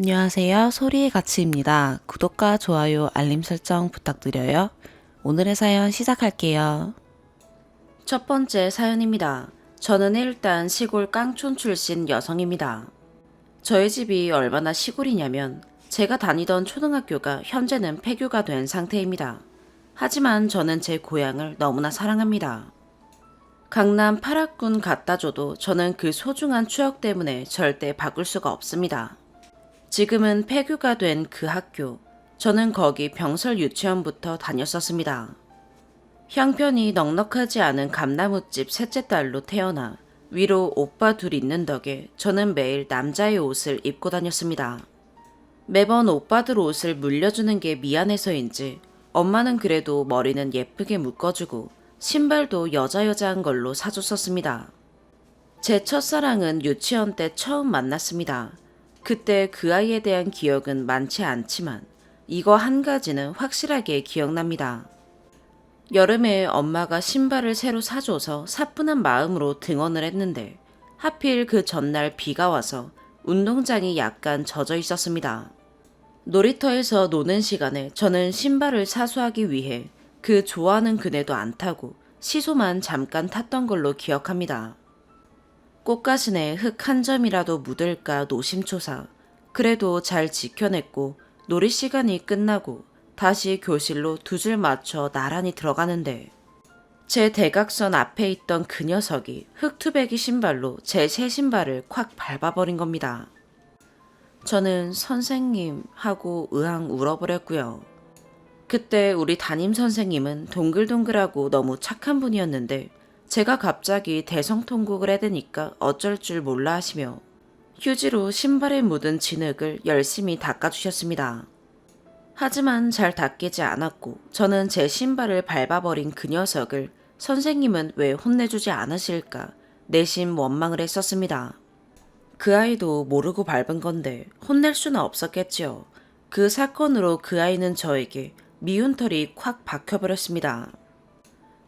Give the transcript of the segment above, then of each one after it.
안녕하세요. 소리의 가치입니다. 구독과 좋아요, 알림 설정 부탁드려요. 오늘의 사연 시작할게요. 첫 번째 사연입니다. 저는 일단 시골 깡촌 출신 여성입니다. 저희 집이 얼마나 시골이냐면 제가 다니던 초등학교가 현재는 폐교가 된 상태입니다. 하지만 저는 제 고향을 너무나 사랑합니다. 강남 파락군 갖다 줘도 저는 그 소중한 추억 때문에 절대 바꿀 수가 없습니다. 지금은 폐교가 된 그 학교. 저는 거기 병설 유치원부터 다녔었습니다. 형편이 넉넉하지 않은 감나무집 셋째 딸로 태어나 위로 오빠 둘 있는 덕에 저는 매일 남자의 옷을 입고 다녔습니다. 매번 오빠들 옷을 물려주는 게 미안해서인지 엄마는 그래도 머리는 예쁘게 묶어주고 신발도 여자여자한 걸로 사줬었습니다. 제 첫사랑은 유치원 때 처음 만났습니다. 그때 그 아이에 대한 기억은 많지 않지만 이거 한 가지는 확실하게 기억납니다. 여름에 엄마가 신발을 새로 사줘서 사뿐한 마음으로 등원을 했는데 하필 그 전날 비가 와서 운동장이 약간 젖어 있었습니다. 놀이터에서 노는 시간에 저는 신발을 사수하기 위해 그 좋아하는 그네도 안 타고 시소만 잠깐 탔던 걸로 기억합니다. 꽃가슴에 흙 한 점이라도 묻을까 노심초사. 그래도 잘 지켜냈고 놀이 시간이 끝나고 다시 교실로 두 줄 맞춰 나란히 들어가는데 제 대각선 앞에 있던 그 녀석이 흙투배기 신발로 제 새 신발을 콱 밟아버린 겁니다. 저는 선생님 하고 으앙 울어버렸고요. 그때 우리 담임 선생님은 동글동글하고 너무 착한 분이었는데 제가 갑자기 대성통곡을 해대니까 어쩔 줄 몰라 하시며 휴지로 신발에 묻은 진흙을 열심히 닦아주셨습니다. 하지만 잘 닦이지 않았고 저는 제 신발을 밟아버린 그 녀석을 선생님은 왜 혼내주지 않으실까 내심 원망을 했었습니다. 그 아이도 모르고 밟은 건데 혼낼 수는 없었겠지요. 그 사건으로 그 아이는 저에게 미운 털이 콱 박혀버렸습니다.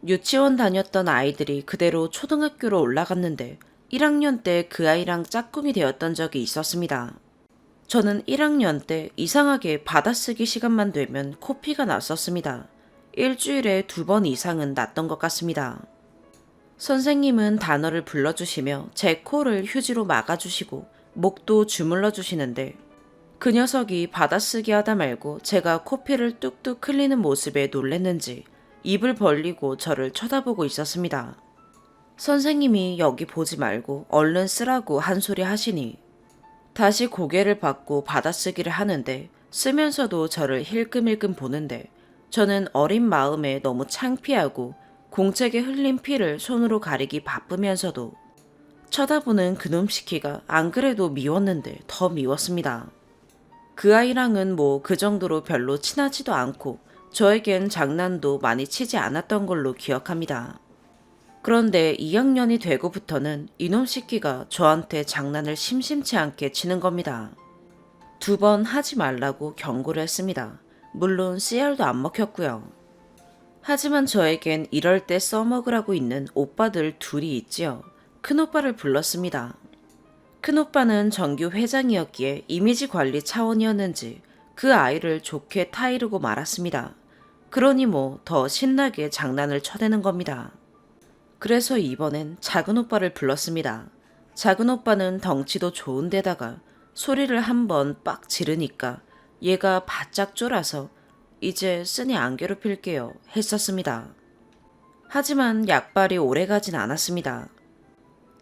유치원 다녔던 아이들이 그대로 초등학교로 올라갔는데 1학년 때 그 아이랑 짝꿍이 되었던 적이 있었습니다. 저는 1학년 때 이상하게 받아쓰기 시간만 되면 코피가 났었습니다. 일주일에 2번 이상은 났던 것 같습니다. 선생님은 단어를 불러주시며 제 코를 휴지로 막아주시고 목도 주물러 주시는데 그 녀석이 받아쓰기 하다 말고 제가 코피를 뚝뚝 흘리는 모습에 놀랬는지 입을 벌리고 저를 쳐다보고 있었습니다. 선생님이 여기 보지 말고 얼른 쓰라고 한 소리 하시니 다시 고개를 받고 받아쓰기를 하는데 쓰면서도 저를 힐끔힐끔 보는데 저는 어린 마음에 너무 창피하고 공책에 흘린 피를 손으로 가리기 바쁘면서도 쳐다보는 그놈 시키가 안 그래도 미웠는데 더 미웠습니다. 그 아이랑은 뭐 그 정도로 별로 친하지도 않고 저에겐 장난도 많이 치지 않았던 걸로 기억합니다. 그런데 2학년이 되고부터는 이놈 새끼가 저한테 장난을 심심치 않게 치는 겁니다. 2번 하지 말라고 경고를 했습니다. 물론 씨알도 안 먹혔고요. 하지만 저에겐 이럴 때 써먹으라고 있는 오빠들 둘이 있지요. 큰오빠를 불렀습니다. 큰오빠는 정규 회장이었기에 이미지 관리 차원이었는지 그 아이를 좋게 타이르고 말았습니다. 그러니 뭐 더 신나게 장난을 쳐대는 겁니다. 그래서 이번엔 작은 오빠를 불렀습니다. 작은 오빠는 덩치도 좋은데다가 소리를 한번 빡 지르니까 얘가 바짝 쫄아서 이제 쓰니 안 괴롭힐게요 했었습니다. 하지만 약발이 오래가진 않았습니다.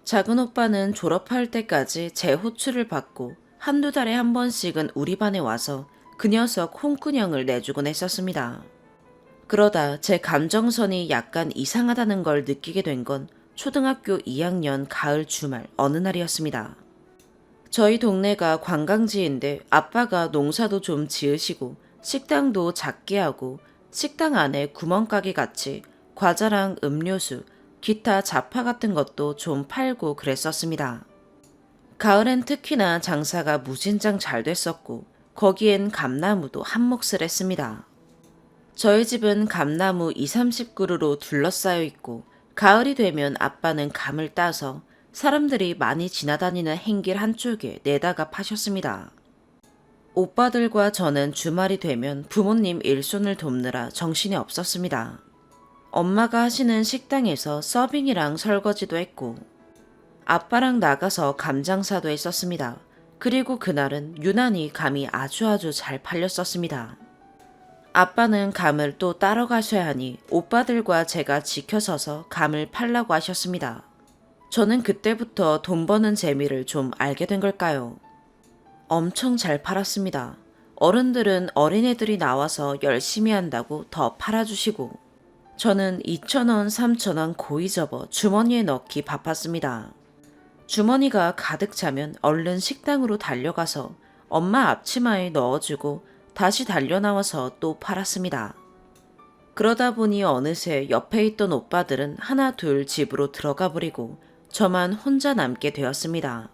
작은 오빠는 졸업할 때까지 제 호출을 받고 한두 달에 한 번씩은 우리 반에 와서 그 녀석 홍군형을 내주곤 했었습니다. 그러다 제 감정선이 약간 이상하다는 걸 느끼게 된 건 초등학교 2학년 가을 주말 어느 날이었습니다. 저희 동네가 관광지인데 아빠가 농사도 좀 지으시고 식당도 작게 하고 식당 안에 구멍가게 같이 과자랑 음료수, 기타 잡화 같은 것도 좀 팔고 그랬었습니다. 가을엔 특히나 장사가 무진장 잘 됐었고 거기엔 감나무도 한 몫을 했습니다. 저희 집은 감나무 2, 30그루로 둘러싸여 있고 가을이 되면 아빠는 감을 따서 사람들이 많이 지나다니는 행길 한쪽에 내다가 파셨습니다. 오빠들과 저는 주말이 되면 부모님 일손을 돕느라 정신이 없었습니다. 엄마가 하시는 식당에서 서빙이랑 설거지도 했고, 아빠랑 나가서 감장사도 했었습니다. 그리고 그날은 유난히 감이 아주 잘 팔렸었습니다. 아빠는 감을 또 따러 가셔야 하니 오빠들과 제가 지켜서서 감을 팔라고 하셨습니다. 저는 그때부터 돈 버는 재미를 좀 알게 된 걸까요? 엄청 잘 팔았습니다. 어른들은 어린애들이 나와서 열심히 한다고 더 팔아주시고, 저는 2,000원, 3,000원 고이 접어 주머니에 넣기 바빴습니다. 주머니가 가득 차면 얼른 식당으로 달려가서 엄마 앞치마에 넣어주고 다시 달려나와서 또 팔았습니다. 그러다 보니 어느새 옆에 있던 오빠들은 하나 둘 집으로 들어가 버리고 저만 혼자 남게 되었습니다.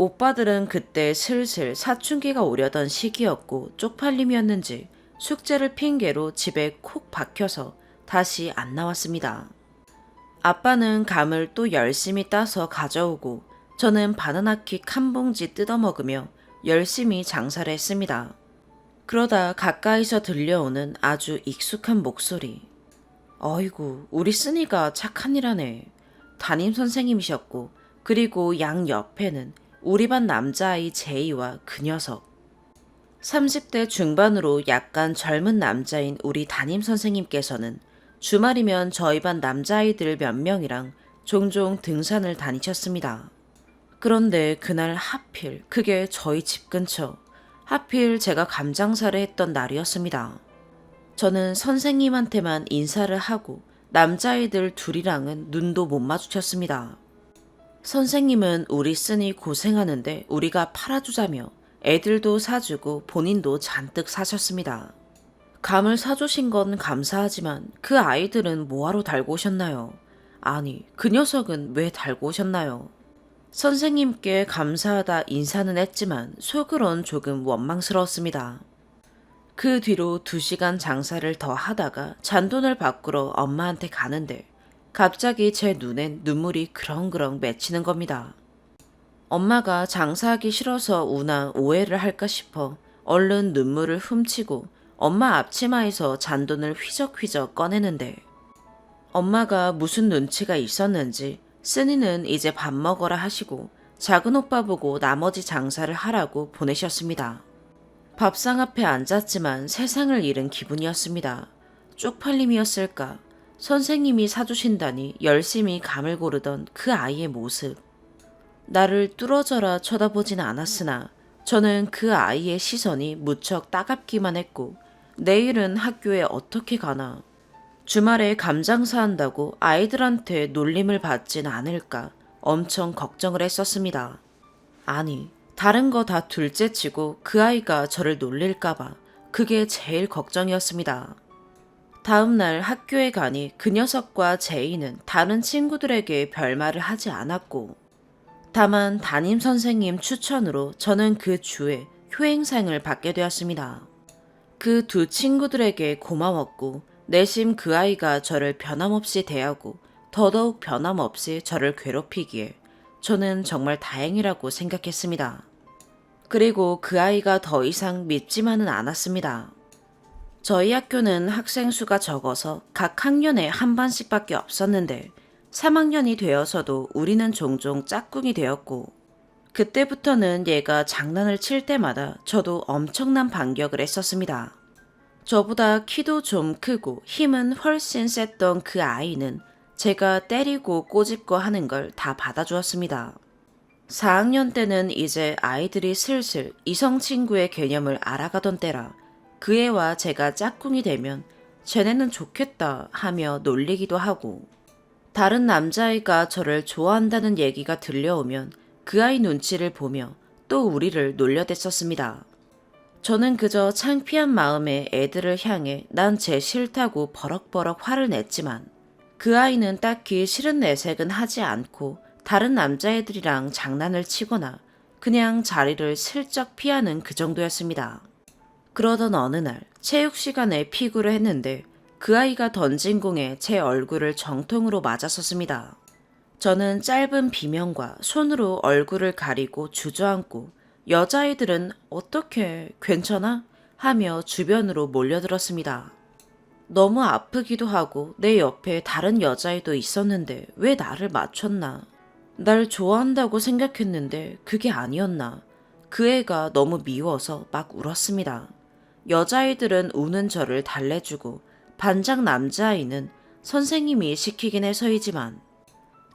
오빠들은 그때 슬슬 사춘기가 오려던 시기였고 쪽팔림이었는지 숙제를 핑계로 집에 콕 박혀서 다시 안 나왔습니다. 아빠는 감을 또 열심히 따서 가져오고 저는 바나나킥 한 봉지 뜯어먹으며 열심히 장사를 했습니다. 그러다 가까이서 들려오는 아주 익숙한 목소리. 어이구, 우리 쓰니가 착한 일 하네. 담임 선생님이셨고, 그리고 양 옆에는 우리 반 남자아이 제이와 그 녀석. 30대 중반으로 약간 젊은 남자인 우리 담임 선생님께서는 주말이면 저희 반 남자아이들 몇 명이랑 종종 등산을 다니셨습니다. 그런데 그날 하필 그게 저희 집 근처, 하필 제가 감장사를 했던 날이었습니다. 저는 선생님한테만 인사를 하고 남자아이들 둘이랑은 눈도 못 마주쳤습니다. 선생님은 우리 쓰니 고생하는데 우리가 팔아주자며 애들도 사주고 본인도 잔뜩 사셨습니다. 감을 사주신 건 감사하지만 그 아이들은 뭐하러 달고 오셨나요? 아니, 그 녀석은 왜 달고 오셨나요? 선생님께 감사하다 인사는 했지만 속으론 조금 원망스러웠습니다. 그 뒤로 2시간 장사를 더 하다가 잔돈을 바꾸러 엄마한테 가는데 갑자기 제 눈엔 눈물이 그렁그렁 맺히는 겁니다. 엄마가 장사하기 싫어서 우나 오해를 할까 싶어 얼른 눈물을 훔치고 엄마 앞치마에서 잔돈을 휘적휘적 꺼내는데 엄마가 무슨 눈치가 있었는지 쓰니는 이제 밥 먹어라 하시고 작은 오빠 보고 나머지 장사를 하라고 보내셨습니다. 밥상 앞에 앉았지만 세상을 잃은 기분이었습니다. 쪽팔림이었을까? 선생님이 사주신다니 열심히 감을 고르던 그 아이의 모습. 나를 뚫어져라 쳐다보진 않았으나 저는 그 아이의 시선이 무척 따갑기만 했고 내일은 학교에 어떻게 가나. 주말에 감장사 한다고 아이들한테 놀림을 받진 않을까 엄청 걱정을 했었습니다. 아니, 다른 거 다 둘째치고 그 아이가 저를 놀릴까봐 그게 제일 걱정이었습니다. 다음 날 학교에 가니 그 녀석과 제이는 다른 친구들에게 별말을 하지 않았고 다만 담임 선생님 추천으로 저는 그 주에 효행상을 받게 되었습니다. 그 두 친구들에게 고마웠고 내심 그 아이가 저를 변함없이 대하고 더더욱 변함없이 저를 괴롭히기에 저는 정말 다행이라고 생각했습니다. 그리고 그 아이가 더 이상 밉지만은 않았습니다. 저희 학교는 학생 수가 적어서 각 학년에 한 반씩밖에 없었는데 3학년이 되어서도 우리는 종종 짝꿍이 되었고 그때부터는 얘가 장난을 칠 때마다 저도 엄청난 반격을 했었습니다. 저보다 키도 좀 크고 힘은 훨씬 셌던 그 아이는 제가 때리고 꼬집고 하는 걸 다 받아주었습니다. 4학년 때는 이제 아이들이 슬슬 이성 친구의 개념을 알아가던 때라 그 애와 제가 짝꿍이 되면 쟤네는 좋겠다 하며 놀리기도 하고 다른 남자아이가 저를 좋아한다는 얘기가 들려오면 그 아이 눈치를 보며 또 우리를 놀려댔었습니다. 저는 그저 창피한 마음에 애들을 향해 난 쟤 싫다고 버럭버럭 화를 냈지만 그 아이는 딱히 싫은 내색은 하지 않고 다른 남자애들이랑 장난을 치거나 그냥 자리를 슬쩍 피하는 그 정도였습니다. 그러던 어느 날 체육 시간에 피구를 했는데 그 아이가 던진 공에 제 얼굴을 정통으로 맞았었습니다. 저는 짧은 비명과 손으로 얼굴을 가리고 주저앉고 여자아이들은 어떻게 괜찮아? 하며 주변으로 몰려들었습니다. 너무 아프기도 하고 내 옆에 다른 여자아이도 있었는데 왜 나를 맞췄나? 날 좋아한다고 생각했는데 그게 아니었나? 그 애가 너무 미워서 막 울었습니다. 여자아이들은 우는 저를 달래주고 반장 남자아이는 선생님이 시키긴 해서이지만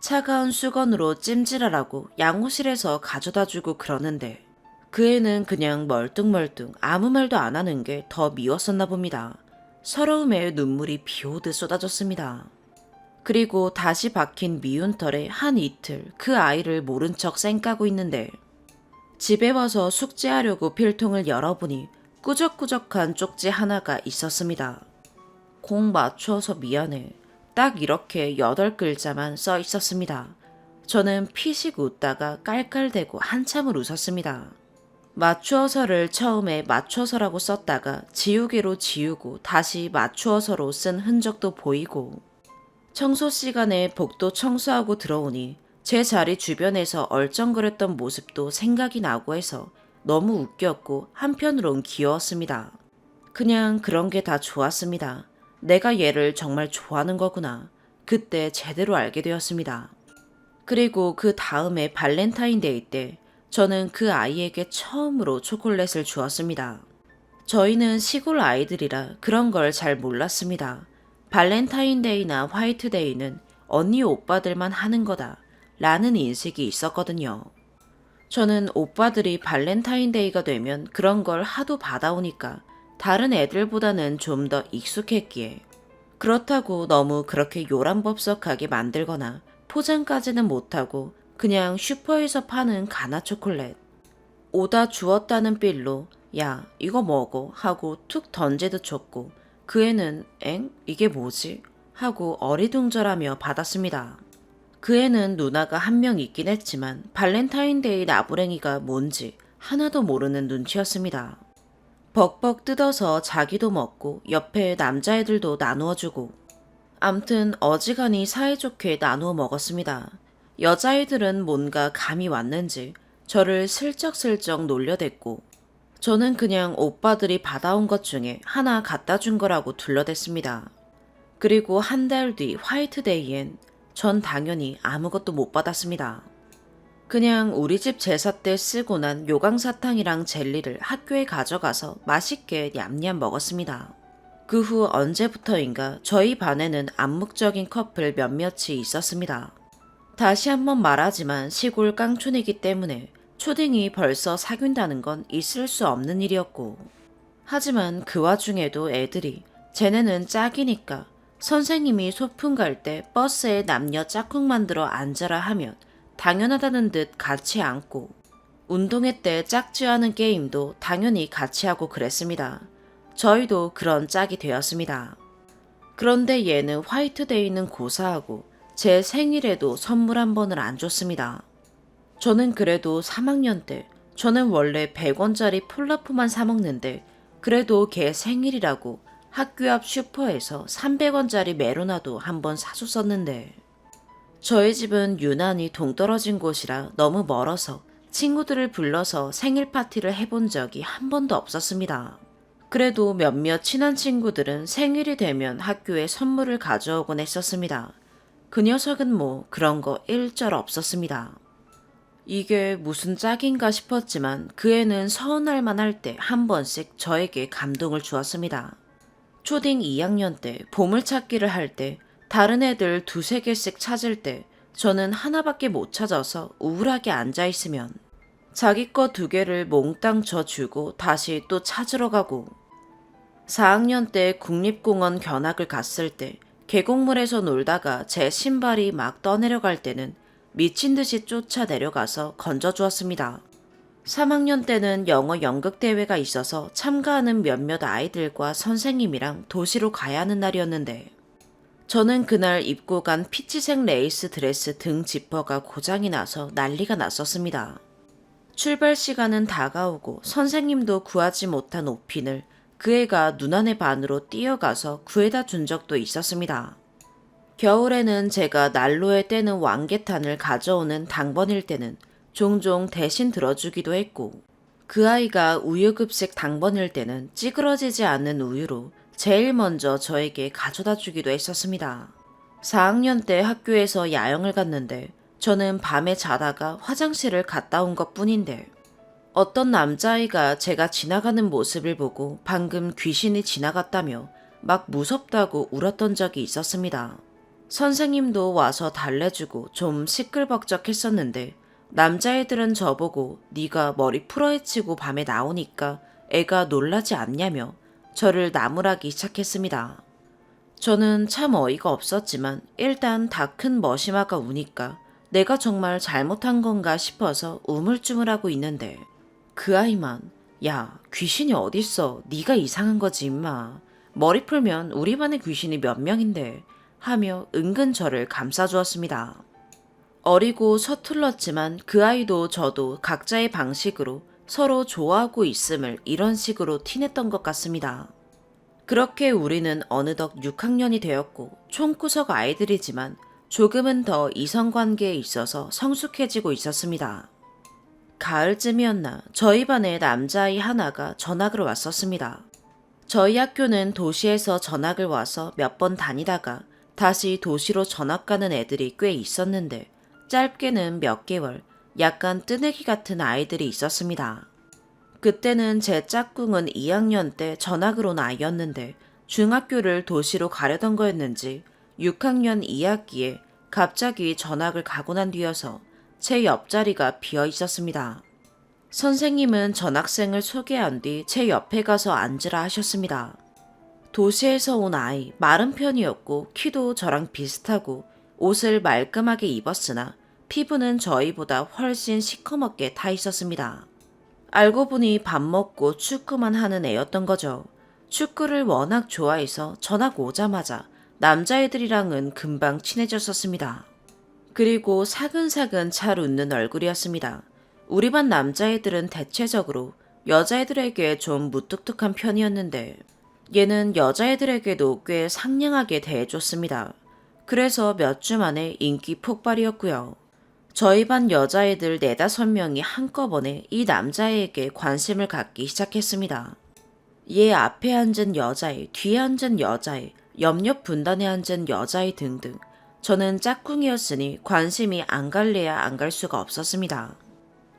차가운 수건으로 찜질하라고 양호실에서 가져다주고 그러는데 그 애는 그냥 멀뚱멀뚱 아무 말도 안 하는 게 더 미웠었나 봅니다. 서러움에 눈물이 비오듯 쏟아졌습니다. 그리고 다시 박힌 미운 털에 한 이틀 그 아이를 모른 척 쌩까고 있는데 집에 와서 숙제하려고 필통을 열어보니 꾸적꾸적한 쪽지 하나가 있었습니다. 공 맞춰서 미안해. 딱 이렇게 8글자만 써 있었습니다. 저는 피식 웃다가 깔깔대고 한참을 웃었습니다. 맞추어서를 처음에 맞춰서라고 썼다가 지우개로 지우고 다시 맞추어서로 쓴 흔적도 보이고 청소 시간에 복도 청소하고 들어오니 제 자리 주변에서 얼쩡거렸던 모습도 생각이 나고 해서 너무 웃겼고 한편으론 귀여웠습니다. 그냥 그런 게 다 좋았습니다. 내가 얘를 정말 좋아하는 거구나. 그때 제대로 알게 되었습니다. 그리고 그 다음에 발렌타인데이 때 저는 그 아이에게 처음으로 초콜릿을 주었습니다. 저희는 시골 아이들이라 그런 걸 잘 몰랐습니다. 발렌타인데이나 화이트데이는 언니 오빠들만 하는 거다 라는 인식이 있었거든요. 저는 오빠들이 발렌타인데이가 되면 그런 걸 하도 받아오니까 다른 애들보다는 좀 더 익숙했기에 그렇다고 너무 그렇게 요란법석하게 만들거나 포장까지는 못하고 그냥 슈퍼에서 파는 가나 초콜릿 오다 주었다는 빌로 야 이거 먹어 하고 툭 던지듯 줬고 그 애는 엥? 이게 뭐지? 하고 어리둥절하며 받았습니다. 그 애는 누나가 한 명 있긴 했지만 발렌타인데이 나부랭이가 뭔지 하나도 모르는 눈치였습니다. 벅벅 뜯어서 자기도 먹고 옆에 남자애들도 나누어주고 암튼 어지간히 사이좋게 나누어 먹었습니다. 여자애들은 뭔가 감이 왔는지 저를 슬쩍슬쩍 놀려댔고 저는 그냥 오빠들이 받아온 것 중에 하나 갖다 준 거라고 둘러댔습니다. 그리고 한 달 뒤 화이트데이엔 전 당연히 아무것도 못 받았습니다. 그냥 우리 집 제사 때 쓰고 난 요강사탕이랑 젤리를 학교에 가져가서 맛있게 냠냠 먹었습니다. 그 후 언제부터인가 저희 반에는 암묵적인 커플 몇몇이 있었습니다. 다시 한번 말하지만 시골 깡촌이기 때문에 초딩이 벌써 사귄다는 건 있을 수 없는 일이었고 하지만 그 와중에도 애들이 쟤네는 짝이니까 선생님이 소풍 갈 때 버스에 남녀 짝꿍 만들어 앉아라 하면 당연하다는 듯 같이 앉고 운동회 때 짝지어하는 게임도 당연히 같이 하고 그랬습니다. 저희도 그런 짝이 되었습니다. 그런데 얘는 화이트데이는 고사하고 제 생일에도 선물 한 번을 안 줬습니다. 저는 그래도 3학년 때 저는 원래 100원짜리 폴라프만 사 먹는데 그래도 걔 생일이라고 학교 앞 슈퍼에서 300원짜리 메로나도 한 번 사줬었는데 저희 집은 유난히 동떨어진 곳이라 너무 멀어서 친구들을 불러서 생일 파티를 해본 적이 한 번도 없었습니다. 그래도 몇몇 친한 친구들은 생일이 되면 학교에 선물을 가져오곤 했었습니다. 그 녀석은 뭐 그런 거 일절 없었습니다. 이게 무슨 짝인가 싶었지만 그 애는 서운할만 할 때 한 번씩 저에게 감동을 주었습니다. 초딩 2학년 때 보물찾기를 할 때 다른 애들 2-3개씩 찾을 때 저는 하나밖에 못 찾아서 우울하게 앉아있으면 자기 거 2개를 몽땅 져주고 다시 또 찾으러 가고 4학년 때 국립공원 견학을 갔을 때 계곡물에서 놀다가 제 신발이 막 떠내려갈 때는 미친 듯이 쫓아 내려가서 건져주었습니다. 3학년 때는 영어 연극대회가 있어서 참가하는 몇몇 아이들과 선생님이랑 도시로 가야 하는 날이었는데 저는 그날 입고 간 피치색 레이스 드레스 등 지퍼가 고장이 나서 난리가 났었습니다. 출발 시간은 다가오고 선생님도 구하지 못한 옷핀을 그 애가 눈안의 반으로 뛰어가서 구해다 준 적도 있었습니다. 겨울에는 제가 난로에 떼는 왕개탄을 가져오는 당번일 때는 종종 대신 들어주기도 했고 그 아이가 우유급식 당번일 때는 찌그러지지 않는 우유로 제일 먼저 저에게 가져다 주기도 했었습니다. 4학년 때 학교에서 야영을 갔는데 저는 밤에 자다가 화장실을 갔다 온 것 뿐인데 어떤 남자아이가 제가 지나가는 모습을 보고 방금 귀신이 지나갔다며 막 무섭다고 울었던 적이 있었습니다. 선생님도 와서 달래주고 좀 시끌벅적했었는데 남자애들은 저보고 네가 머리 풀어헤치고 밤에 나오니까 애가 놀라지 않냐며 저를 나무라기 시작했습니다. 저는 참 어이가 없었지만 일단 다 큰 머시마가 우니까 내가 정말 잘못한 건가 싶어서 우물쭈물하고 있는데 그 아이만 야 귀신이 어딨어 네가 이상한 거지 임마 머리 풀면 우리 반에 귀신이 몇 명인데 하며 은근 저를 감싸주었습니다. 어리고 서툴렀지만 그 아이도 저도 각자의 방식으로 서로 좋아하고 있음을 이런 식으로 티냈던 것 같습니다. 그렇게 우리는 어느덧 6학년이 되었고 총구석 아이들이지만 조금은 더 이성관계에 있어서 성숙해지고 있었습니다. 가을쯤이었나 저희 반에 남자아이 하나가 전학을 왔었습니다. 저희 학교는 도시에서 전학을 와서 몇 번 다니다가 다시 도시로 전학 가는 애들이 꽤 있었는데 짧게는 몇 개월, 약간 뜨내기 같은 아이들이 있었습니다. 그때는 제 짝꿍은 2학년 때 전학을 온 아이였는데 중학교를 도시로 가려던 거였는지 6학년 2학기에 갑자기 전학을 가고 난 뒤여서 제 옆자리가 비어 있었습니다. 선생님은 전학생을 소개한 뒤 제 옆에 가서 앉으라 하셨습니다. 도시에서 온 아이, 마른 편이었고 키도 저랑 비슷하고 옷을 말끔하게 입었으나 피부는 저희보다 훨씬 시커멓게 타 있었습니다. 알고 보니 밥 먹고 축구만 하는 애였던 거죠. 축구를 워낙 좋아해서 전학 오자마자 남자애들이랑은 금방 친해졌었습니다. 그리고 사근사근 잘 웃는 얼굴이었습니다. 우리 반 남자애들은 대체적으로 여자애들에게 좀 무뚝뚝한 편이었는데 얘는 여자애들에게도 꽤 상냥하게 대해줬습니다. 그래서 몇 주 만에 인기 폭발이었고요. 저희 반 여자애들 4~5명이 한꺼번에 이 남자애에게 관심을 갖기 시작했습니다. 얘 앞에 앉은 여자애, 뒤에 앉은 여자애, 옆옆 분단에 앉은 여자애 등등 저는 짝꿍이었으니 관심이 안 갈래야 안 갈 수가 없었습니다.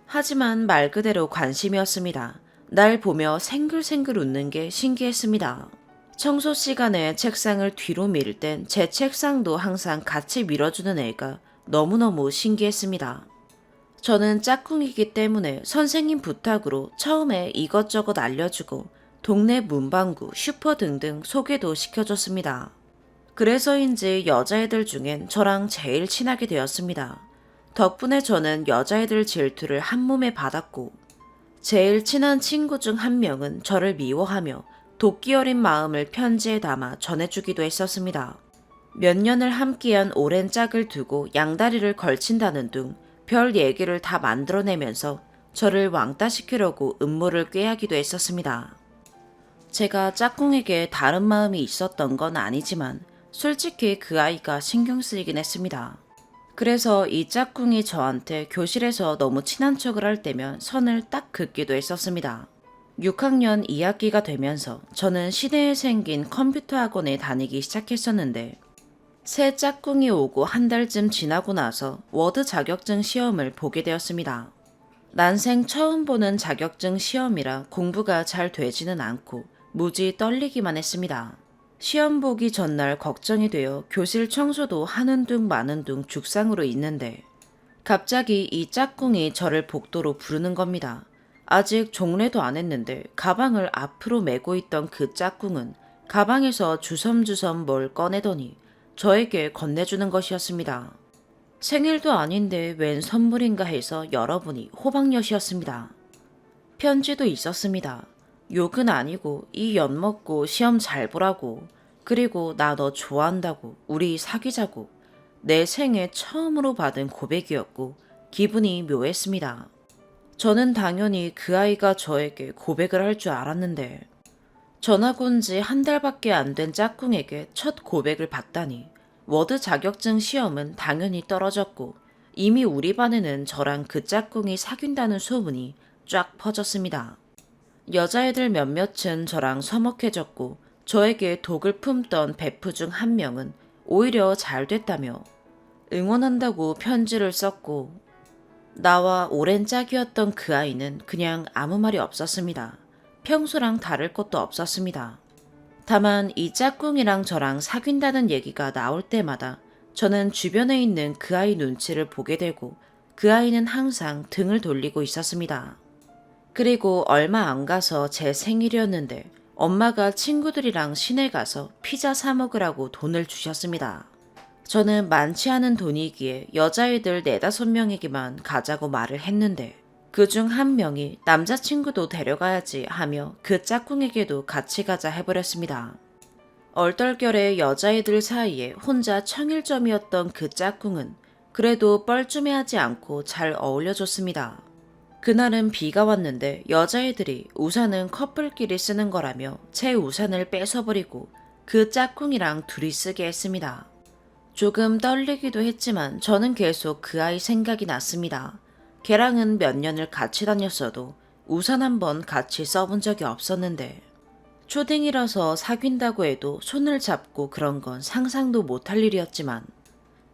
하지만 말 그대로 관심이었습니다. 날 보며 생글생글 웃는 게 신기했습니다. 청소 시간에 책상을 뒤로 밀 땐 제 책상도 항상 같이 밀어주는 애가 너무너무 신기했습니다. 저는 짝꿍이기 때문에 선생님 부탁으로 처음에 이것저것 알려주고 동네 문방구, 슈퍼 등등 소개도 시켜줬습니다. 그래서인지 여자애들 중엔 저랑 제일 친하게 되었습니다. 덕분에 저는 여자애들 질투를 한몸에 받았고 제일 친한 친구 중 한 명은 저를 미워하며 도끼 어린 마음을 편지에 담아 전해주기도 했었습니다. 몇 년을 함께한 오랜 짝을 두고 양다리를 걸친다는 둥 별 얘기를 다 만들어내면서 저를 왕따시키려고 음모를 꾀하기도 했었습니다. 제가 짝꿍에게 다른 마음이 있었던 건 아니지만 솔직히 그 아이가 신경 쓰이긴 했습니다. 그래서 이 짝꿍이 저한테 교실에서 너무 친한 척을 할 때면 선을 딱 긋기도 했었습니다. 6학년 2학기가 되면서 저는 시내에 생긴 컴퓨터 학원에 다니기 시작했었는데 새 짝꿍이 오고 한 달쯤 지나고 나서 워드 자격증 시험을 보게 되었습니다. 난생 처음 보는 자격증 시험이라 공부가 잘 되지는 않고 무지 떨리기만 했습니다. 시험 보기 전날 걱정이 되어 교실 청소도 하는 둥 마는 둥 죽상으로 있는데 갑자기 이 짝꿍이 저를 복도로 부르는 겁니다. 아직 종례도 안 했는데 가방을 앞으로 메고 있던 그 짝꿍은 가방에서 주섬주섬 뭘 꺼내더니 저에게 건네주는 것이었습니다. 생일도 아닌데 웬 선물인가 해서 열어보니 호박엿이었습니다. 편지도 있었습니다. 욕은 아니고 이 엿 먹고 시험 잘 보라고 그리고 나 너 좋아한다고 우리 사귀자고 내 생애 처음으로 받은 고백이었고 기분이 묘했습니다. 저는 당연히 그 아이가 저에게 고백을 할 줄 알았는데 전학 온 지 한 달밖에 안 된 짝꿍에게 첫 고백을 받다니 워드 자격증 시험은 당연히 떨어졌고 이미 우리 반에는 저랑 그 짝꿍이 사귄다는 소문이 쫙 퍼졌습니다. 여자애들 몇몇은 저랑 서먹해졌고 저에게 독을 품던 베프 중 한 명은 오히려 잘 됐다며 응원한다고 편지를 썼고 나와 오랜 짝이었던 그 아이는 그냥 아무 말이 없었습니다. 평소랑 다를 것도 없었습니다. 다만 이 짝꿍이랑 저랑 사귄다는 얘기가 나올 때마다 저는 주변에 있는 그 아이 눈치를 보게 되고 그 아이는 항상 등을 돌리고 있었습니다. 그리고 얼마 안 가서 제 생일이었는데 엄마가 친구들이랑 시내 가서 피자 사 먹으라고 돈을 주셨습니다. 저는 많지 않은 돈이기에 여자애들 4~5명에게만 가자고 말을 했는데 그중 한 명이 남자친구도 데려가야지 하며 그 짝꿍에게도 같이 가자 해버렸습니다. 얼떨결에 여자애들 사이에 혼자 청일점이었던 그 짝꿍은 그래도 뻘쭘해하지 않고 잘 어울려줬습니다. 그날은 비가 왔는데 여자애들이 우산은 커플끼리 쓰는 거라며 제 우산을 뺏어버리고 그 짝꿍이랑 둘이 쓰게 했습니다. 조금 떨리기도 했지만 저는 계속 그 아이 생각이 났습니다. 걔랑은 몇 년을 같이 다녔어도 우산 한번 같이 써본 적이 없었는데 초딩이라서 사귄다고 해도 손을 잡고 그런 건 상상도 못할 일이었지만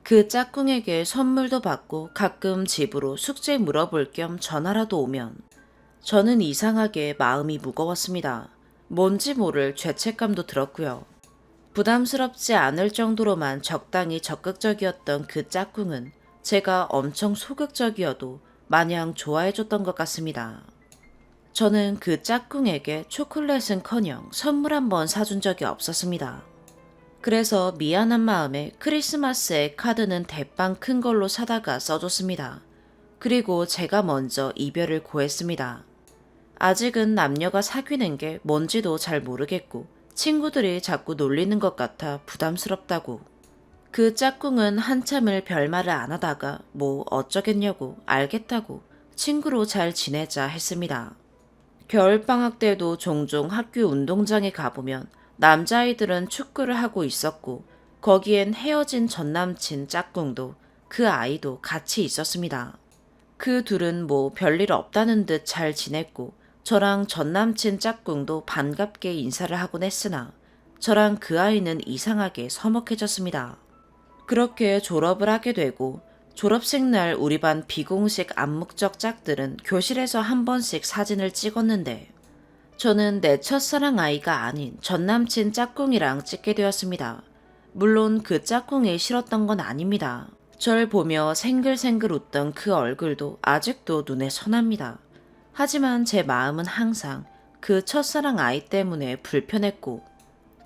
그 짝꿍에게 선물도 받고 가끔 집으로 숙제 물어볼 겸 전화라도 오면 저는 이상하게 마음이 무거웠습니다. 뭔지 모를 죄책감도 들었고요. 부담스럽지 않을 정도로만 적당히 적극적이었던 그 짝꿍은 제가 엄청 소극적이어도 마냥 좋아해줬던 것 같습니다. 저는 그 짝꿍에게 초콜릿은커녕 선물 한 번 사준 적이 없었습니다. 그래서 미안한 마음에 크리스마스에 카드는 대빵 큰 걸로 사다가 써줬습니다. 그리고 제가 먼저 이별을 고했습니다. 아직은 남녀가 사귀는 게 뭔지도 잘 모르겠고 친구들이 자꾸 놀리는 것 같아 부담스럽다고. 그 짝꿍은 한참을 별말을 안 하다가 뭐 어쩌겠냐고 알겠다고 친구로 잘 지내자 했습니다. 겨울방학 때도 종종 학교 운동장에 가보면 남자아이들은 축구를 하고 있었고 거기엔 헤어진 전남친 짝꿍도 그 아이도 같이 있었습니다. 그 둘은 뭐 별일 없다는 듯 잘 지냈고 저랑 전남친 짝꿍도 반갑게 인사를 하곤 했으나 저랑 그 아이는 이상하게 서먹해졌습니다. 그렇게 졸업을 하게 되고 졸업식 날 우리 반 비공식 암묵적 짝들은 교실에서 한 번씩 사진을 찍었는데 저는 내 첫사랑 아이가 아닌 전남친 짝꿍이랑 찍게 되었습니다. 물론 그 짝꿍이 싫었던 건 아닙니다. 절 보며 생글생글 웃던 그 얼굴도 아직도 눈에 선합니다. 하지만 제 마음은 항상 그 첫사랑 아이 때문에 불편했고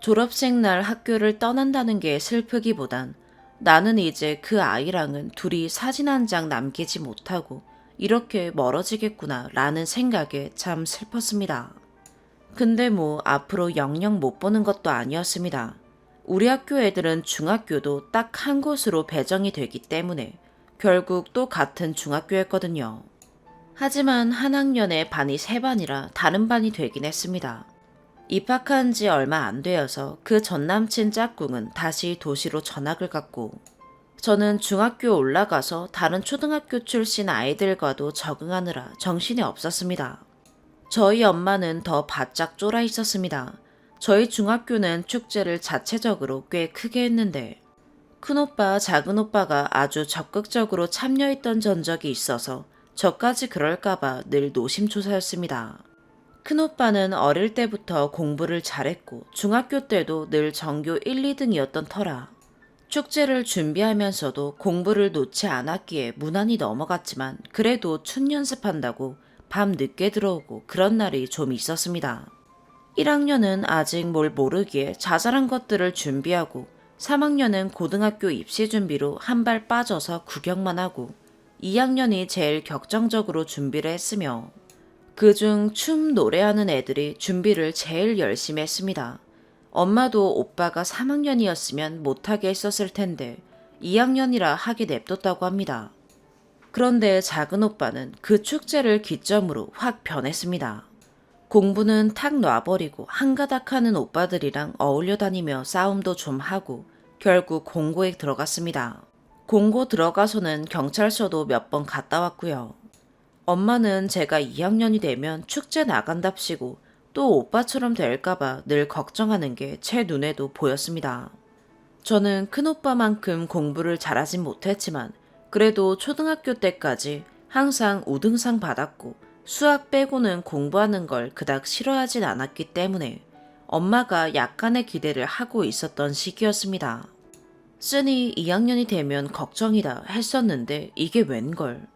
졸업식 날 학교를 떠난다는 게 슬프기보단 나는 이제 그 아이랑은 둘이 사진 한 장 남기지 못하고 이렇게 멀어지겠구나 라는 생각에 참 슬펐습니다. 근데 뭐 앞으로 영영 못 보는 것도 아니었습니다. 우리 학교 애들은 중학교도 딱 한 곳으로 배정이 되기 때문에 결국 또 같은 중학교였거든요. 하지만 한 학년에 반이 3반이라 다른 반이 되긴 했습니다. 입학한 지 얼마 안 되어서 그 전남친 짝꿍은 다시 도시로 전학을 갔고 저는 중학교 올라가서 다른 초등학교 출신 아이들과도 적응하느라 정신이 없었습니다. 저희 엄마는 더 바짝 쫄아 있었습니다. 저희 중학교는 축제를 자체적으로 꽤 크게 했는데 큰오빠, 작은오빠가 아주 적극적으로 참여했던 전적이 있어서 저까지 그럴까봐 늘 노심초사였습니다. 큰오빠는 어릴 때부터 공부를 잘했고 중학교 때도 늘 전교 1, 2등이었던 터라 축제를 준비하면서도 공부를 놓지 않았기에 무난히 넘어갔지만 그래도 춤 연습한다고 밤 늦게 들어오고 그런 날이 좀 있었습니다. 1학년은 아직 뭘 모르기에 자잘한 것들을 준비하고 3학년은 고등학교 입시 준비로 한 발 빠져서 구경만 하고 2학년이 제일 격정적으로 준비를 했으며 그중 춤 노래하는 애들이 준비를 제일 열심히 했습니다. 엄마도 오빠가 3학년이었으면 못하게 했었을 텐데 2학년이라 하게 냅뒀다고 합니다. 그런데 작은 오빠는 그 축제를 기점으로 확 변했습니다. 공부는 탁 놔버리고 한가닥 하는 오빠들이랑 어울려 다니며 싸움도 좀 하고 결국 공고에 들어갔습니다. 공고 들어가서는 경찰서도 몇 번 갔다 왔고요. 엄마는 제가 2학년이 되면 축제 나간답시고 또 오빠처럼 될까봐 늘 걱정하는 게 제 눈에도 보였습니다. 저는 큰오빠만큼 공부를 잘하진 못했지만 그래도 초등학교 때까지 항상 우등상 받았고 수학 빼고는 공부하는 걸 그닥 싫어하진 않았기 때문에 엄마가 약간의 기대를 하고 있었던 시기였습니다. 쓰니 2학년이 되면 걱정이다 했었는데 이게 웬걸.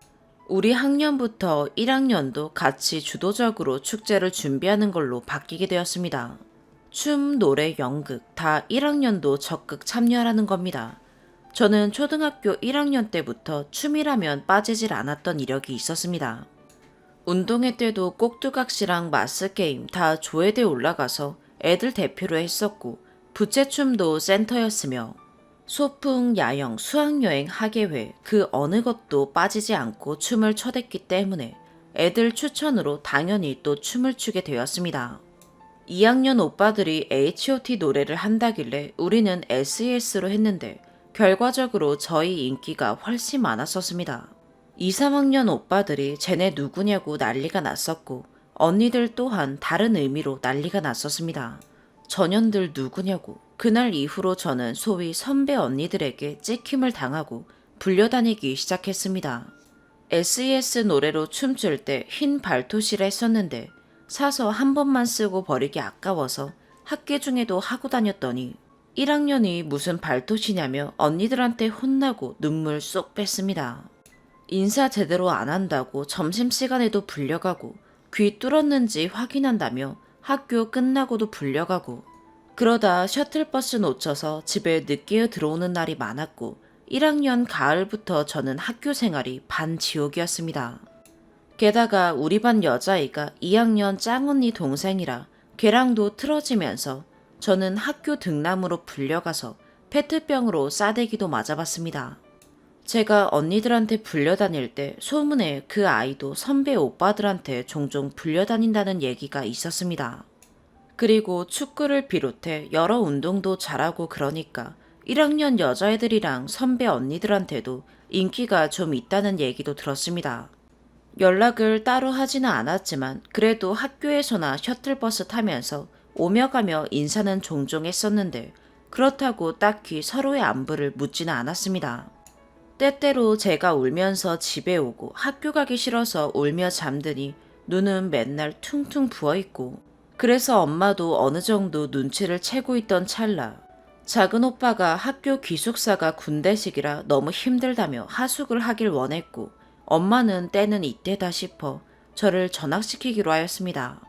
우리 학년부터 1학년도 같이 주도적으로 축제를 준비하는 걸로 바뀌게 되었습니다. 춤, 노래, 연극 다 1학년도 적극 참여하라는 겁니다. 저는 초등학교 1학년 때부터 춤이라면 빠지질 않았던 이력이 있었습니다. 운동회 때도 꼭두각시랑 마스게임 다 조회대 올라가서 애들 대표로 했었고 부채춤도 센터였으며 소풍, 야영, 수학여행, 학예회 그 어느 것도 빠지지 않고 춤을 춰댔기 때문에 애들 추천으로 당연히 또 춤을 추게 되었습니다. 2학년 오빠들이 H.O.T 노래를 한다길래 우리는 SES로 했는데 결과적으로 저희 인기가 훨씬 많았었습니다. 2, 3학년 오빠들이 쟤네 누구냐고 난리가 났었고 언니들 또한 다른 의미로 난리가 났었습니다. 전현들 누구냐고. 그날 이후로 저는 소위 선배 언니들에게 찍힘을 당하고 불려다니기 시작했습니다. SES 노래로 춤출 때 흰 발토시를 했었는데 사서 한 번만 쓰고 버리기 아까워서 학기 중에도 하고 다녔더니 1학년이 무슨 발토시냐며 언니들한테 혼나고 눈물 쏙 뺐습니다. 인사 제대로 안 한다고 점심시간에도 불려가고 귀 뚫었는지 확인한다며 학교 끝나고도 불려가고 그러다 셔틀버스 놓쳐서 집에 늦게 들어오는 날이 많았고 1학년 가을부터 저는 학교 생활이 반지옥이었습니다. 게다가 우리 반 여자아이가 2학년 짱언니 동생이라 걔랑도 틀어지면서 저는 학교 등남으로 불려가서 페트병으로 싸대기도 맞아봤습니다. 제가 언니들한테 불려다닐 때 소문에 그 아이도 선배 오빠들한테 종종 불려다닌다는 얘기가 있었습니다. 그리고 축구를 비롯해 여러 운동도 잘하고 그러니까 1학년 여자애들이랑 선배 언니들한테도 인기가 좀 있다는 얘기도 들었습니다. 연락을 따로 하지는 않았지만 그래도 학교에서나 셔틀버스 타면서 오며 가며 인사는 종종 했었는데 그렇다고 딱히 서로의 안부를 묻지는 않았습니다. 때때로 제가 울면서 집에 오고 학교 가기 싫어서 울며 잠드니 눈은 맨날 퉁퉁 부어있고 그래서 엄마도 어느 정도 눈치를 채고 있던 찰나 작은 오빠가 학교 기숙사가 군대식이라 너무 힘들다며 하숙을 하길 원했고 엄마는 때는 이때다 싶어 저를 전학시키기로 하였습니다.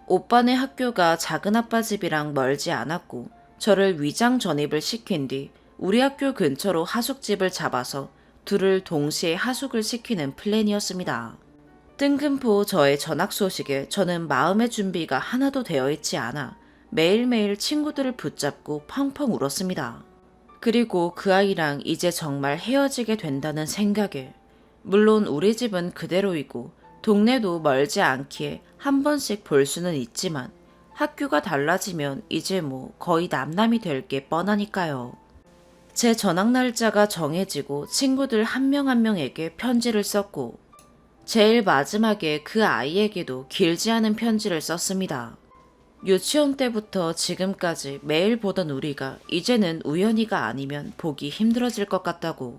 오빠네 학교가 작은 아빠 집이랑 멀지 않았고 저를 위장 전입을 시킨 뒤 우리 학교 근처로 하숙집을 잡아서 둘을 동시에 하숙을 시키는 플랜이었습니다. 뜬금포 저의 전학 소식에 저는 마음의 준비가 하나도 되어 있지 않아 매일매일 친구들을 붙잡고 펑펑 울었습니다. 그리고 그 아이랑 이제 정말 헤어지게 된다는 생각에 물론 우리 집은 그대로이고 동네도 멀지 않기에 한 번씩 볼 수는 있지만 학교가 달라지면 이제 뭐 거의 남남이 될 게 뻔하니까요. 제 전학 날짜가 정해지고 친구들 한 명 한 명에게 편지를 썼고 제일 마지막에 그 아이에게도 길지 않은 편지를 썼습니다. 유치원 때부터 지금까지 매일 보던 우리가 이제는 우연히가 아니면 보기 힘들어질 것 같다고.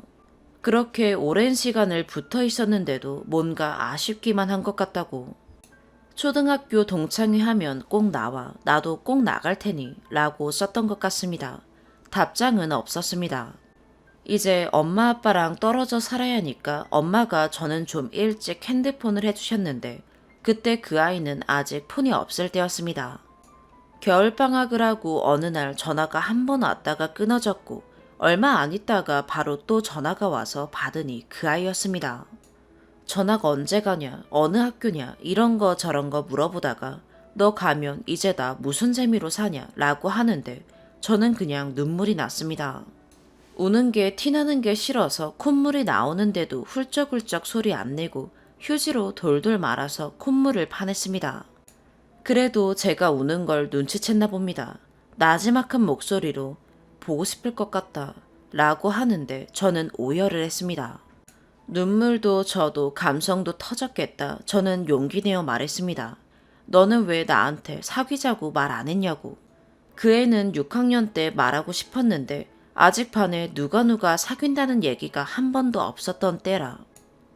그렇게 오랜 시간을 붙어 있었는데도 뭔가 아쉽기만 한 것 같다고. 초등학교 동창회 하면 꼭 나와. 나도 꼭 나갈 테니 라고 썼던 것 같습니다. 답장은 없었습니다. 이제 엄마 아빠랑 떨어져 살아야 하니까 엄마가 저는 좀 일찍 핸드폰을 해주셨는데 그때 그 아이는 아직 폰이 없을 때였습니다. 겨울방학을 하고 어느 날 전화가 한 번 왔다가 끊어졌고 얼마 안 있다가 바로 또 전화가 와서 받으니 그 아이였습니다. 전학 언제 가냐, 어느 학교냐 이런 거 저런 거 물어보다가 너 가면 이제 나 무슨 재미로 사냐 라고 하는데 저는 그냥 눈물이 났습니다. 우는 게 티나는 게 싫어서 콧물이 나오는데도 훌쩍훌쩍 소리 안 내고 휴지로 돌돌 말아서 콧물을 파냈습니다. 그래도 제가 우는 걸 눈치챘나 봅니다. 나지막한 목소리로 보고 싶을 것 같다 라고 하는데 저는 오열을 했습니다. 눈물도 저도 감성도 터졌겠다. 저는 용기 내어 말했습니다. 너는 왜 나한테 사귀자고 말 안 했냐고. 그 애는 6학년 때 말하고 싶었는데 아직 반에 누가 사귄다는 얘기가 한 번도 없었던 때라.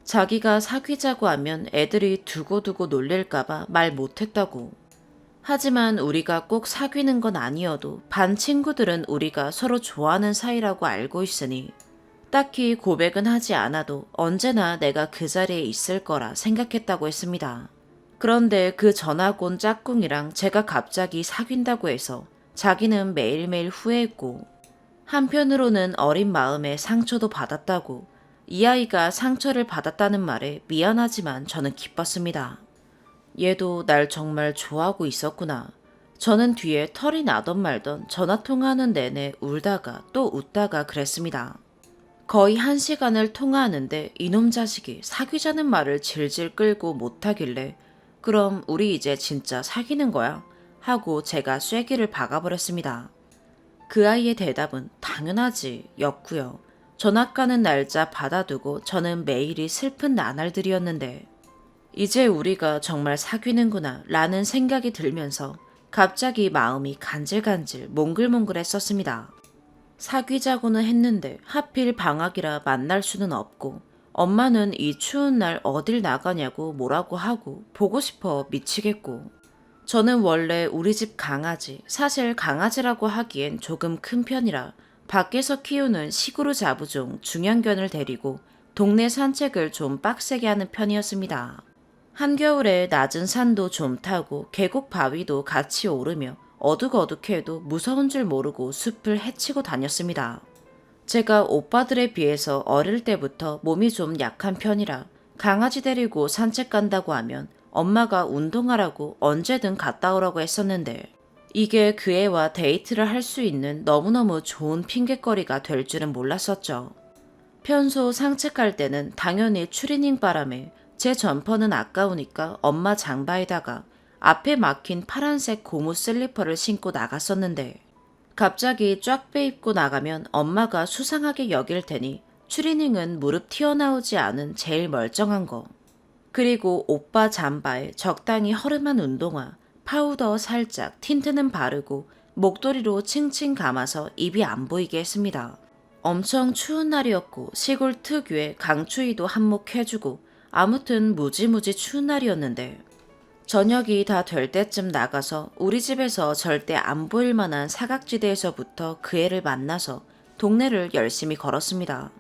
자기가 사귀자고 하면 애들이 두고두고 놀릴까봐 말 못했다고. 하지만 우리가 꼭 사귀는 건 아니어도 반 친구들은 우리가 서로 좋아하는 사이라고 알고 있으니 딱히 고백은 하지 않아도 언제나 내가 그 자리에 있을 거라 생각했다고 했습니다. 그런데 그 전학 온 짝꿍이랑 제가 갑자기 사귄다고 해서 자기는 매일매일 후회했고 한편으로는 어린 마음에 상처도 받았다고. 이 아이가 상처를 받았다는 말에 미안하지만 저는 기뻤습니다. 얘도 날 정말 좋아하고 있었구나. 저는 뒤에 털이 나던 말던 전화통화하는 내내 울다가 또 웃다가 그랬습니다. 거의 1시간을 통화하는데 이놈 자식이 사귀자는 말을 질질 끌고 못하길래 그럼 우리 이제 진짜 사귀는 거야? 하고 제가 쐐기를 박아버렸습니다. 그 아이의 대답은 당연하지 였고요. 전학 가는 날짜 받아두고 저는 매일이 슬픈 나날들이었는데 이제 우리가 정말 사귀는구나 라는 생각이 들면서 갑자기 마음이 간질간질 몽글몽글했었습니다. 사귀자고는 했는데 하필 방학이라 만날 수는 없고 엄마는 이 추운 날 어딜 나가냐고 뭐라고 하고 보고 싶어 미치겠고 저는 원래 우리 집 강아지, 사실 강아지라고 하기엔 조금 큰 편이라 밖에서 키우는 시구르 자부종 중형견을 데리고 동네 산책을 좀 빡세게 하는 편이었습니다. 한겨울에 낮은 산도 좀 타고 계곡 바위도 같이 오르며 어둑어둑해도 무서운 줄 모르고 숲을 헤치고 다녔습니다. 제가 오빠들에 비해서 어릴 때부터 몸이 좀 약한 편이라 강아지 데리고 산책 간다고 하면 엄마가 운동하라고 언제든 갔다 오라고 했었는데 이게 그 애와 데이트를 할 수 있는 너무너무 좋은 핑곗거리가 될 줄은 몰랐었죠. 평소 산책할 때는 당연히 추리닝 바람에 제 점퍼는 아까우니까 엄마 장바에다가 앞에 막힌 파란색 고무 슬리퍼를 신고 나갔었는데 갑자기 쫙 빼입고 나가면 엄마가 수상하게 여길 테니 추리닝은 무릎 튀어나오지 않은 제일 멀쩡한 거. 그리고 오빠 잠바에 적당히 허름한 운동화, 파우더 살짝, 틴트는 바르고 목도리로 칭칭 감아서 입이 안 보이게 했습니다. 엄청 추운 날이었고 시골 특유의 강추위도 한몫해주고 아무튼 무지무지 추운 날이었는데 저녁이 다 될 때쯤 나가서 우리 집에서 절대 안 보일 만한 사각지대에서부터 그 애를 만나서 동네를 열심히 걸었습니다.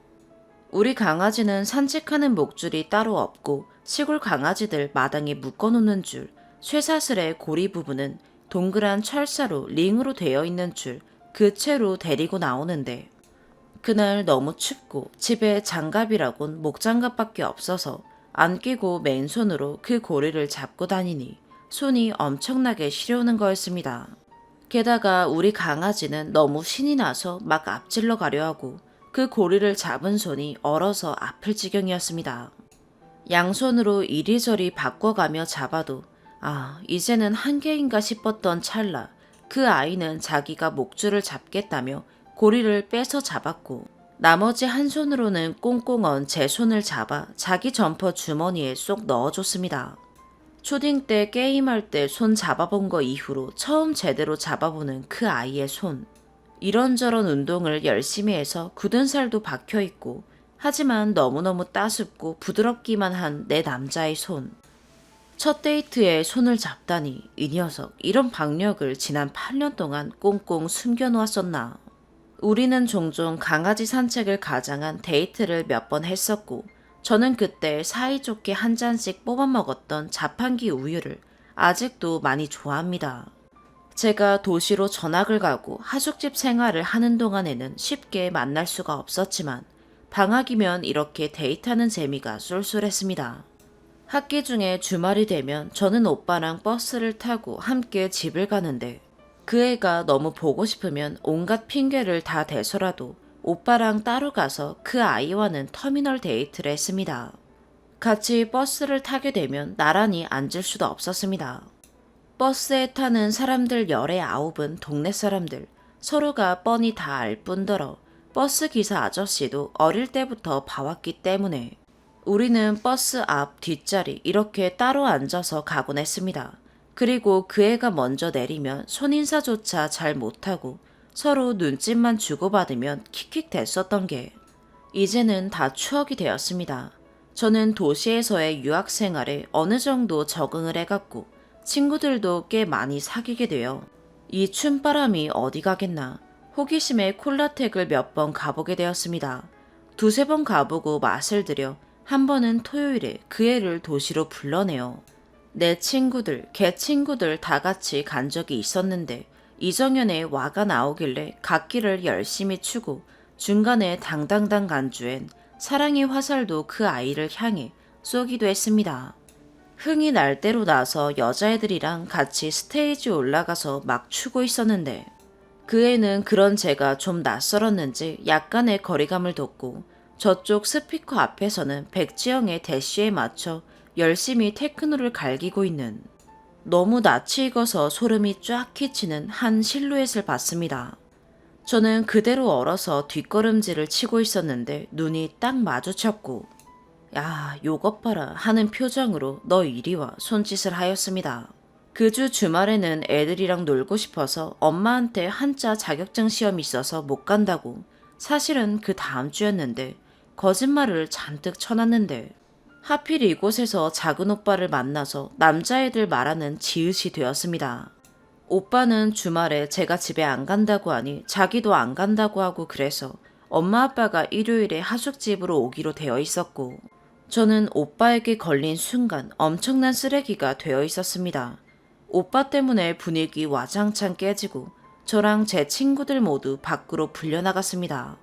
우리 강아지는 산책하는 목줄이 따로 없고 시골 강아지들 마당에 묶어놓는 줄, 쇠사슬의 고리 부분은 동그란 철사로 링으로 되어 있는 줄 그 채로 데리고 나오는데 그날 너무 춥고 집에 장갑이라곤 목장갑밖에 없어서 안 끼고 맨손으로 그 고리를 잡고 다니니 손이 엄청나게 시려우는 거였습니다. 게다가 우리 강아지는 너무 신이 나서 막 앞질러 가려 하고 그 고리를 잡은 손이 얼어서 아플 지경이었습니다. 양손으로 이리저리 바꿔가며 잡아도 이제는 한계인가 싶었던 찰나 그 아이는 자기가 목줄을 잡겠다며 고리를 빼서 잡았고 나머지 한 손으로는 꽁꽁 언 제 손을 잡아 자기 점퍼 주머니에 쏙 넣어줬습니다. 초딩 때 게임할 때 손 잡아본 거 이후로 처음 제대로 잡아보는 그 아이의 손. 이런저런 운동을 열심히 해서 굳은 살도 박혀있고 하지만 너무너무 따숩고 부드럽기만 한 내 남자의 손. 첫 데이트에 손을 잡다니 이 녀석 이런 박력을 지난 8년 동안 꽁꽁 숨겨놓았었나. 우리는 종종 강아지 산책을 가장한 데이트를 몇 번 했었고 저는 그때 사이좋게 한 잔씩 뽑아 먹었던 자판기 우유를 아직도 많이 좋아합니다. 제가 도시로 전학을 가고 하숙집 생활을 하는 동안에는 쉽게 만날 수가 없었지만 방학이면 이렇게 데이트하는 재미가 쏠쏠했습니다. 학기 중에 주말이 되면 저는 오빠랑 버스를 타고 함께 집을 가는데 그 애가 너무 보고 싶으면 온갖 핑계를 다 대서라도 오빠랑 따로 가서 그 아이와는 터미널 데이트를 했습니다. 같이 버스를 타게 되면 나란히 앉을 수도 없었습니다. 버스에 타는 사람들 열의 9은 동네 사람들, 서로가 뻔히 다 알 뿐더러 버스 기사 아저씨도 어릴 때부터 봐왔기 때문에 우리는 버스 앞, 뒷자리 이렇게 따로 앉아서 가곤 했습니다. 그리고 그 애가 먼저 내리면 손인사조차 잘 못하고 서로 눈짓만 주고받으면 킥킥댔었던 게 이제는 다 추억이 되었습니다. 저는 도시에서의 유학 생활에 어느 정도 적응을 해갔고 친구들도 꽤 많이 사귀게 되어 이 춤바람이 어디 가겠나 호기심에 콜라텍을 몇 번 가보게 되었습니다. 두세 번 가보고 맛을 들여 한 번은 토요일에 그 애를 도시로 불러내요. 내 친구들, 걔 친구들 다 같이 간 적이 있었는데 이정현의 와가 나오길래 갓길을 열심히 추고 중간에 당당당 간주엔 사랑의 화살도 그 아이를 향해 쏘기도 했습니다. 흥이 날 대로 나서 여자애들이랑 같이 스테이지 올라가서 막 추고 있었는데 그 애는 그런 제가 좀 낯설었는지 약간의 거리감을 뒀고 저쪽 스피커 앞에서는 백지영의 대쉬에 맞춰 열심히 테크노를 갈기고 있는 너무 낯이 익어서 소름이 쫙 끼치는 한 실루엣을 봤습니다. 저는 그대로 얼어서 뒷걸음질을 치고 있었는데 눈이 딱 마주쳤고 야, 요것 봐라 하는 표정으로 너 이리 와 손짓을 하였습니다. 그 주 주말에는 애들이랑 놀고 싶어서 엄마한테 한자 자격증 시험이 있어서 못 간다고 사실은 그 다음 주였는데 거짓말을 잔뜩 쳐놨는데 하필 이곳에서 작은 오빠를 만나서 남자애들 말하는 지읒이 되었습니다. 오빠는 주말에 제가 집에 안 간다고 하니 자기도 안 간다고 하고 그래서 엄마 아빠가 일요일에 하숙집으로 오기로 되어 있었고 저는 오빠에게 걸린 순간 엄청난 쓰레기가 되어 있었습니다. 오빠 때문에 분위기 와장창 깨지고 저랑 제 친구들 모두 밖으로 불려나갔습니다.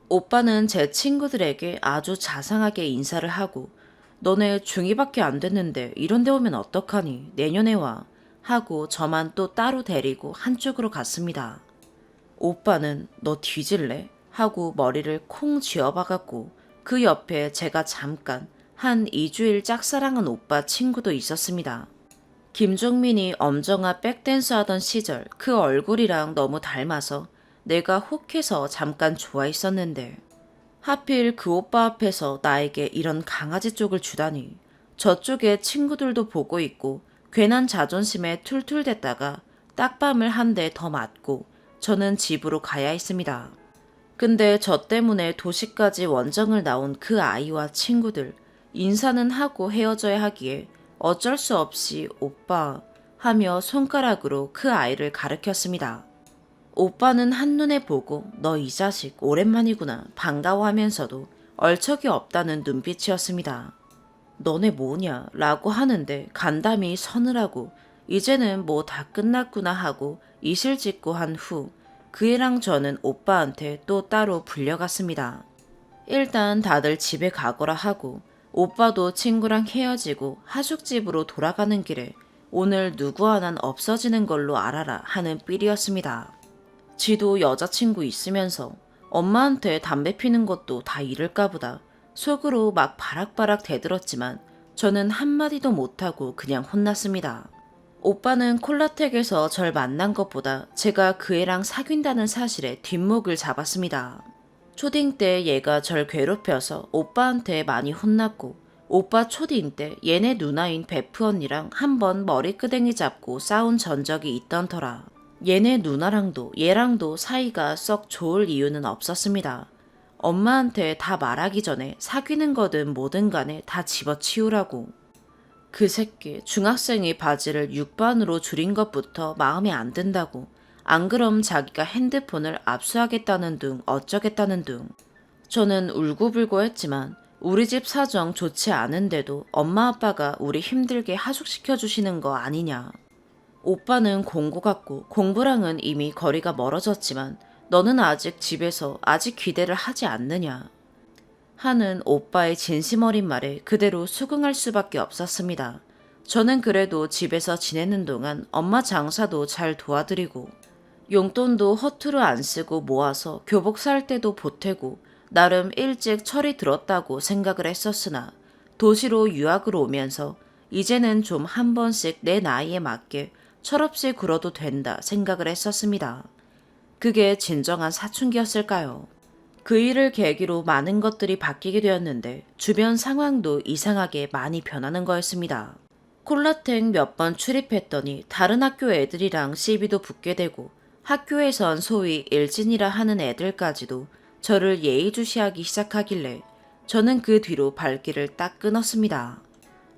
오빠는 제 친구들에게 아주 자상하게 인사를 하고 너네 중2밖에 안 됐는데 이런 데 오면 어떡하니 내년에 와 하고 저만 또 따로 데리고 한쪽으로 갔습니다. 오빠는 너 뒤질래? 하고 머리를 콩 쥐어박았고 그 옆에 제가 잠깐 한 2주일 짝사랑한 오빠 친구도 있었습니다. 김종민이 엄정아 백댄스 하던 시절 그 얼굴이랑 너무 닮아서 내가 혹해서 잠깐 좋아했었는데 하필 그 오빠 앞에서 나에게 이런 강아지 쪽을 주다니 저쪽에 친구들도 보고 있고 괜한 자존심에 툴툴댔다가 딱밤을 한 대 더 맞고 저는 집으로 가야 했습니다. 근데 저 때문에 도시까지 원정을 나온 그 아이와 친구들 인사는 하고 헤어져야 하기에 어쩔 수 없이 오빠 하며 손가락으로 그 아이를 가리켰습니다. 오빠는 한눈에 보고 너 이 자식 오랜만이구나 반가워하면서도 얼척이 없다는 눈빛이었습니다. 너네 뭐냐 라고 하는데 간담이 서늘하고 이제는 뭐 다 끝났구나 하고 이실 짓고 한 후 그 애랑 저는 오빠한테 또 따로 불려갔습니다. 일단 다들 집에 가거라 하고 오빠도 친구랑 헤어지고 하숙집으로 돌아가는 길에 오늘 누구 하나는 없어지는 걸로 알아라 하는 삘이었습니다. 지도 여자친구 있으면서 엄마한테 담배 피는 것도 다 잃을까 보다 속으로 막 바락바락 대들었지만 저는 한마디도 못하고 그냥 혼났습니다. 오빠는 콜라텍에서 절 만난 것보다 제가 그 애랑 사귄다는 사실에 뒷목을 잡았습니다. 초딩 때 얘가 절 괴롭혀서 오빠한테 많이 혼났고 오빠 초딩 때 얘네 누나인 베프 언니랑 한번 머리끄댕이 잡고 싸운 전적이 있던 터라 얘네 누나랑도 얘랑도 사이가 썩 좋을 이유는 없었습니다. 엄마한테 다 말하기 전에 사귀는 거든 뭐든 간에 다 집어치우라고. 그 새끼 중학생이 바지를 6반으로 줄인 것부터 마음에 안 든다고 안 그럼 자기가 핸드폰을 압수하겠다는 둥 어쩌겠다는 둥. 저는 울고불고 했지만 우리 집 사정 좋지 않은데도 엄마 아빠가 우리 힘들게 하숙시켜 주시는 거 아니냐. 오빠는 공고 같고 공부랑은 이미 거리가 멀어졌지만 너는 아직 집에서 아직 기대를 하지 않느냐 하는 오빠의 진심 어린 말에 그대로 수긍할 수밖에 없었습니다. 저는 그래도 집에서 지내는 동안 엄마 장사도 잘 도와드리고 용돈도 허투루 안 쓰고 모아서 교복 살 때도 보태고 나름 일찍 철이 들었다고 생각을 했었으나 도시로 유학을 오면서 이제는 좀 한 번씩 내 나이에 맞게 철없이 굴어도 된다 생각을 했었습니다. 그게 진정한 사춘기였을까요? 그 일을 계기로 많은 것들이 바뀌게 되었는데 주변 상황도 이상하게 많이 변하는 거였습니다. 콜라텍 몇 번 출입했더니 다른 학교 애들이랑 시비도 붙게 되고 학교에선 소위 일진이라 하는 애들까지도 저를 예의주시하기 시작하길래 저는 그 뒤로 발길을 딱 끊었습니다.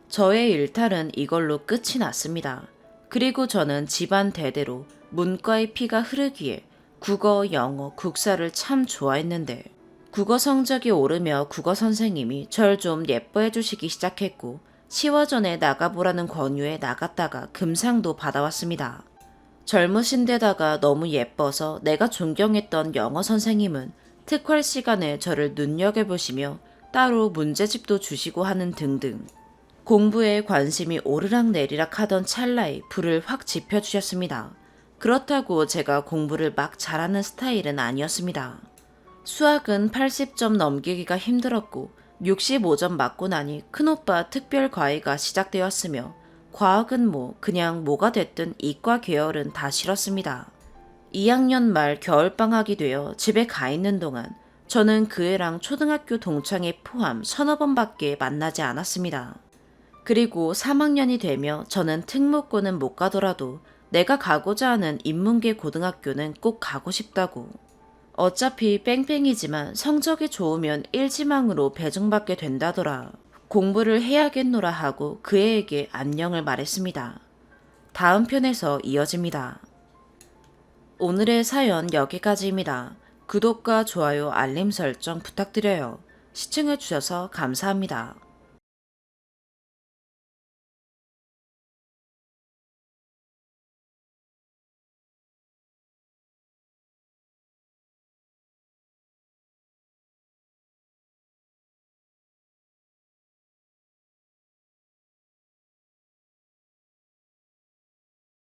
저의 일탈은 이걸로 끝이 났습니다. 그리고 저는 집안 대대로 문과의 피가 흐르기에 국어, 영어, 국사를 참 좋아했는데 국어 성적이 오르며 국어 선생님이 절 좀 예뻐해 주시기 시작했고 시화전에 나가보라는 권유에 나갔다가 금상도 받아왔습니다. 젊으신 데다가 너무 예뻐서 내가 존경했던 영어 선생님은 특활 시간에 저를 눈여겨보시며 따로 문제집도 주시고 하는 등등 공부에 관심이 오르락내리락 하던 찰나에 불을 확 지펴주셨습니다. 그렇다고 제가 공부를 막 잘하는 스타일은 아니었습니다. 수학은 80점 넘기기가 힘들었고 65점 맞고 나니 큰오빠 특별 과외가 시작되었으며 과학은 그냥 뭐가 됐든 이과 계열은 다 싫었습니다. 2학년 말 겨울방학이 되어 집에 가 있는 동안 저는 그 애랑 초등학교 동창회 포함 서너 번밖에 만나지 않았습니다. 그리고 3학년이 되며 저는 특목고는 못 가더라도 내가 가고자 하는 인문계 고등학교는 꼭 가고 싶다고. 어차피 뺑뺑이지만 성적이 좋으면 일지망으로 배정받게 된다더라. 공부를 해야겠노라 하고 그 애에게 안녕을 말했습니다. 다음 편에서 이어집니다. 오늘의 사연 여기까지입니다. 구독과 좋아요, 알림 설정 부탁드려요. 시청해주셔서 감사합니다.